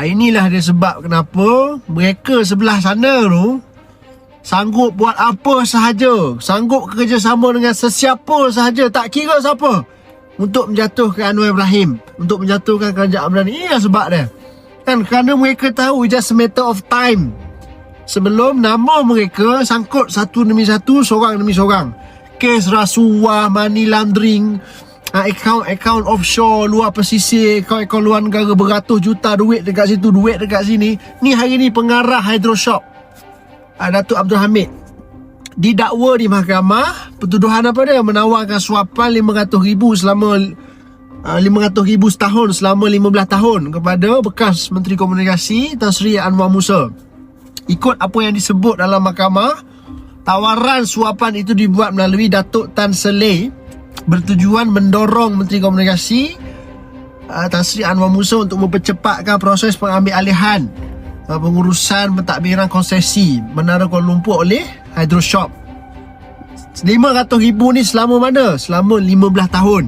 Inilah dia sebab kenapa mereka sebelah sana tu sanggup buat apa sahaja, sanggup kerjasama dengan sesiapa sahaja, tak kira siapa, untuk menjatuhkan Anwar Ibrahim, untuk menjatuhkan Kerajaan Madani. Inilah sebab dia kan, kerana mereka tahu just a matter of time sebelum nama mereka sangkut satu demi satu, seorang demi seorang. Kes rasuah, money laundering, akaun offshore, luar pesisir, akaun luar negara beratus juta, duit dekat situ, duit dekat sini. Ni hari ni pengarah Hydroshop, Datuk Abdul Hamid, didakwa di mahkamah. Pertuduhan apa dia? Menawarkan suapan 500,000 selama 500,000 setahun selama 15 tahun kepada bekas Menteri Komunikasi Tan Sri Anwar Musa. Ikut apa yang disebut dalam mahkamah, tawaran suapan itu dibuat melalui Datuk Tan Salleh bertujuan mendorong Menteri Komunikasi Tan Sri Anwar Musa untuk mempercepatkan proses pengambilalihan pengurusan pentadbiran konsesi Menara Kuala Lumpur oleh Hydroshop. 500,000 ni selama mana? Selama 15 tahun.